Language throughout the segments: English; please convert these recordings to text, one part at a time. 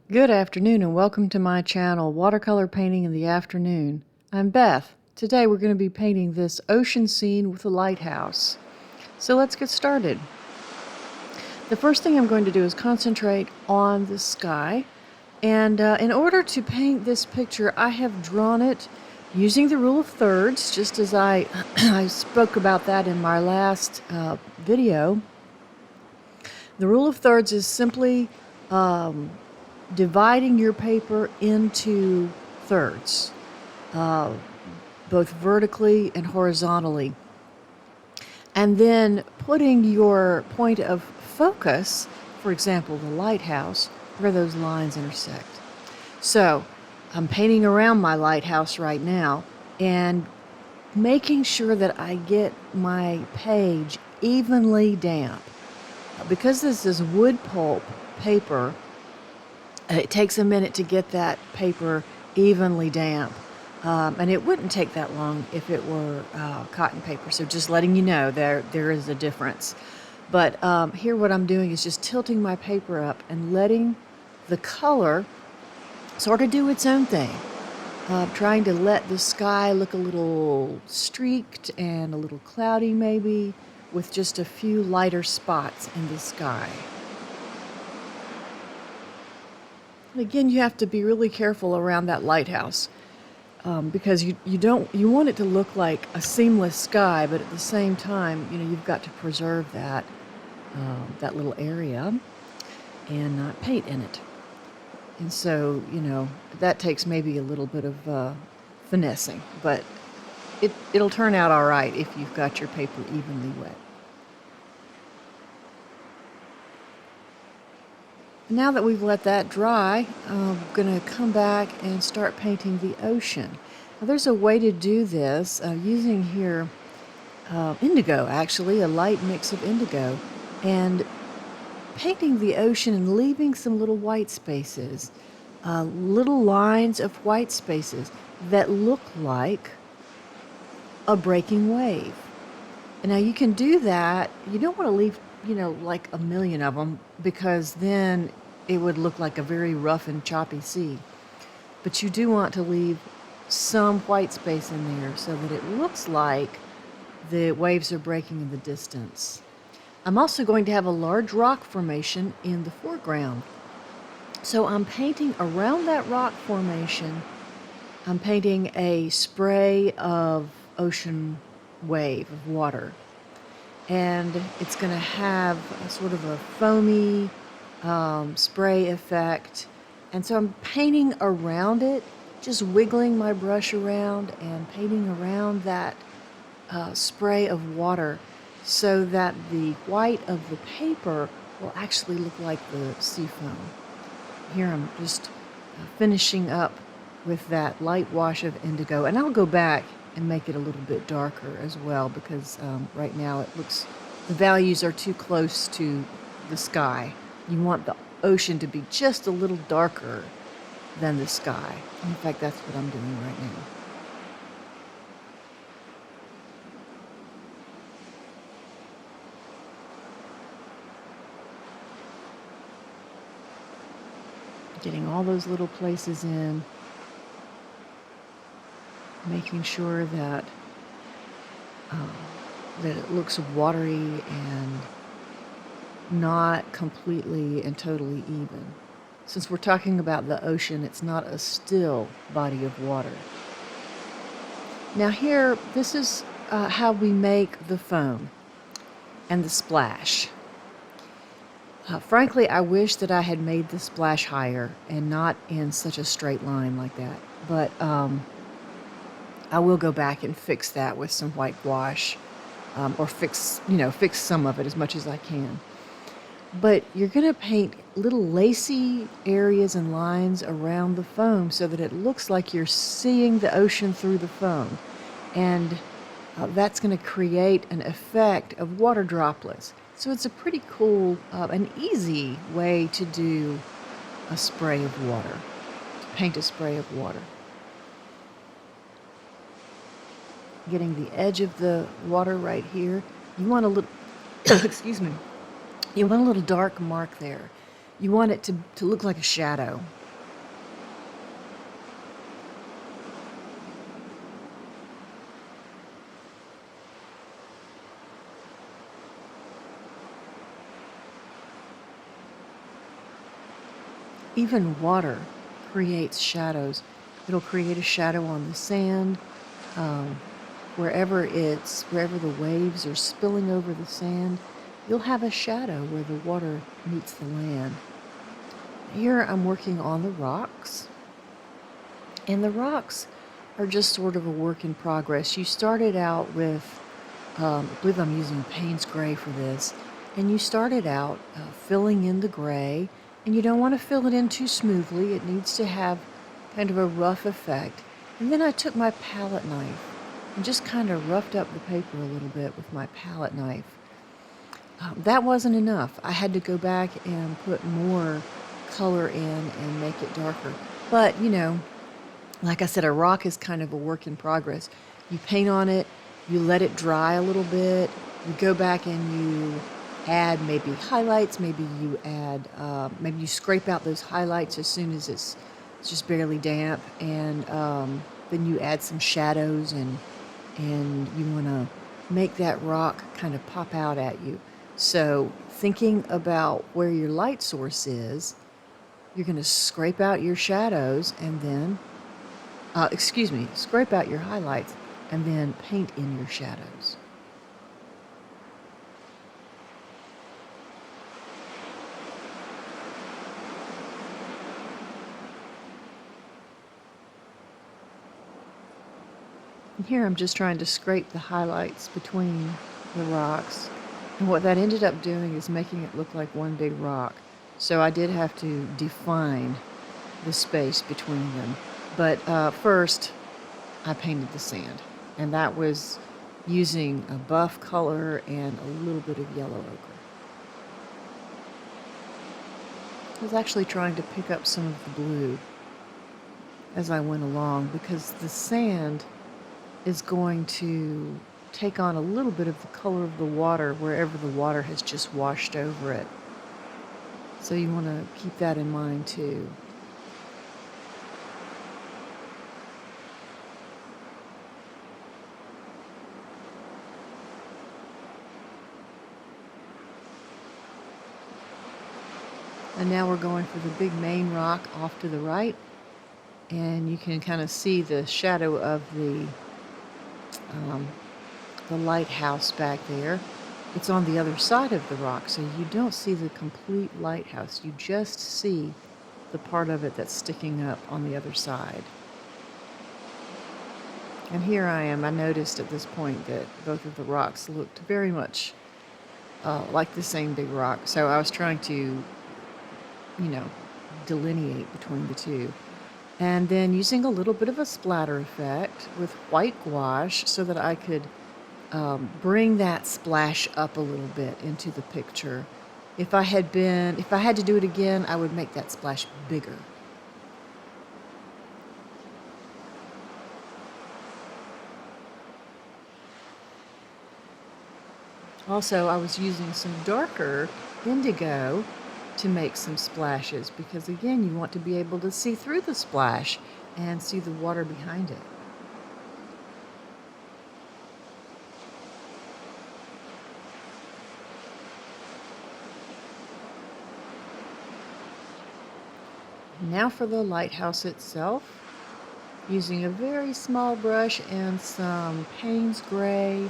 Good afternoon and welcome to my channel, Watercolor Painting in the Afternoon. I'm Beth. Today we're going to be painting this ocean scene with a lighthouse. So let's get started. The first thing I'm going to do is concentrate on the sky. And in order to paint this picture, I have drawn it using the rule of thirds, just as I spoke about that in my last video. The rule of thirds is simply dividing your paper into thirds, both vertically and horizontally, and then putting your point of focus, for example, the lighthouse, where those lines intersect. So I'm painting around my lighthouse right now and making sure that I get my page evenly damp. Because this is wood pulp paper, it takes a minute to get that paper evenly damp. And it wouldn't take that long if it were cotton paper. So just letting you know there is a difference. But here what I'm doing is just tilting my paper up and letting the color sort of do its own thing. Trying to let the sky look a little streaked and a little cloudy maybe, with just a few lighter spots in the sky. And again, you have to be really careful around that lighthouse because you want it to look like a seamless sky, but at the same time, you've got to preserve that little area and not paint in it. And so, that takes maybe a little bit of finessing, but it'll turn out all right if you've got your paper evenly wet. Now that we've let that dry, I'm going to come back and start painting the ocean. Now, there's a way to do this using here indigo, actually, a light mix of indigo, and painting the ocean and leaving some little white spaces, little lines of white spaces that look like a breaking wave. And now you can do that. You don't want to leave like a million of them, because then it would look like a very rough and choppy sea. But you do want to leave some white space in there so that it looks like the waves are breaking in the distance. I'm also going to have a large rock formation in the foreground. So I'm painting around that rock formation. I'm painting a spray of ocean wave of water. And it's going to have a sort of a foamy spray effect. And so I'm painting around it, just wiggling my brush around and painting around that spray of water so that the white of the paper will actually look like the sea foam. Here I'm just finishing up with that light wash of indigo, and I'll go back and make it a little bit darker as well, because right now the values are too close to the sky. You want the ocean to be just a little darker than the sky. In fact, that's what I'm doing right now. Getting all those little places in, making sure that it looks watery and not completely and totally even. Since we're talking about the ocean, it's not a still body of water. Now here, this is how we make the foam and the splash. Frankly, I wish that I had made the splash higher and not in such a straight line like that. But I will go back and fix that with some white gouache, or fix some of it as much as I can. But you're going to paint little lacy areas and lines around the foam so that it looks like you're seeing the ocean through the foam. And that's going to create an effect of water droplets. So it's a pretty cool and easy way to do a spray of water, to paint a spray of water. Getting the edge of the water right here. You want a little, excuse me, you want a little dark mark there. You want it to look like a shadow. Even water creates shadows. It'll create a shadow on the sand, um, wherever the waves are spilling over the sand, you'll have a shadow where the water meets the land. Here I'm working on the rocks, and the rocks are just sort of a work in progress. You started out with, I believe I'm using Payne's gray for this, and you started out filling in the gray, and you don't want to fill it in too smoothly. It needs to have kind of a rough effect. And then I took my palette knife and just kind of roughed up the paper a little bit with my palette knife. That wasn't enough. I had to go back and put more color in and make it darker. But, you know, like I said, a rock is kind of a work in progress. You paint on it, you let it dry a little bit, you go back and you add maybe highlights, maybe you scrape out those highlights as soon as it's just barely damp, and then you add some shadows, and you want to make that rock kind of pop out at you. So thinking about where your light source is, you're going to scrape out your shadows and then, scrape out your highlights and then paint in your shadows. And here I'm just trying to scrape the highlights between the rocks. And what that ended up doing is making it look like one big rock. So I did have to define the space between them. But first, I painted the sand. And that was using a buff color and a little bit of yellow ochre. I was actually trying to pick up some of the blue as I went along, because the sand is going to take on a little bit of the color of the water wherever the water has just washed over it. So you want to keep that in mind too. And now we're going for the big main rock off to the right, and you can kind of see the shadow of the lighthouse back there. It's on the other side of the rock, so you don't see the complete lighthouse. You just see the part of it that's sticking up on the other side. And here I am. I noticed at this point that both of the rocks looked very much like the same big rock. So I was trying to, you know, delineate between the two. And then using a little bit of a splatter effect with white gouache so that I could bring that splash up a little bit into the picture. If I had to do it again, I would make that splash bigger. Also, I was using some darker indigo to make some splashes, because again, you want to be able to see through the splash and see the water behind it. Now for the lighthouse itself, using a very small brush and some Payne's gray,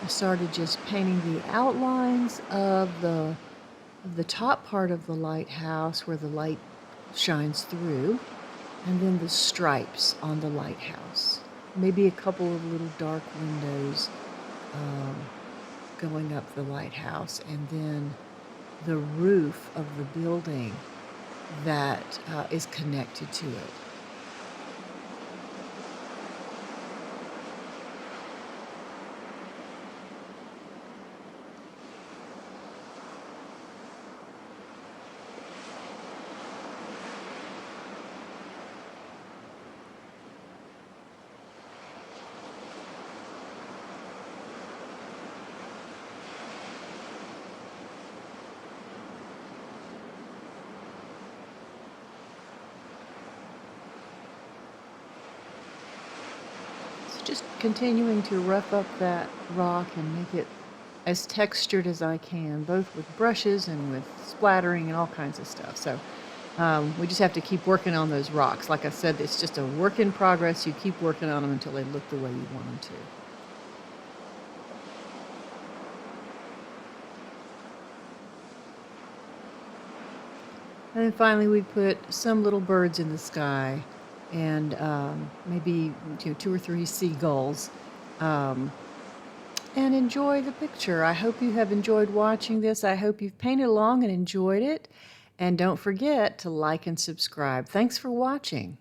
I started just painting the outlines of the top part of the lighthouse where the light shines through, and then the stripes on the lighthouse. Maybe a couple of little dark windows going up the lighthouse, and then the roof of the building that is connected to it. Just continuing to rough up that rock and make it as textured as I can, both with brushes and with splattering and all kinds of stuff. So We just have to keep working on those rocks. Like I said, it's just a work in progress. You keep working on them until they look the way you want them to. And then finally, we put some little birds in the sky, and maybe 2 or 3 seagulls, um, and enjoy the picture. I hope you have enjoyed watching this. I hope you've painted along and enjoyed it. And don't forget to like and subscribe. Thanks for watching.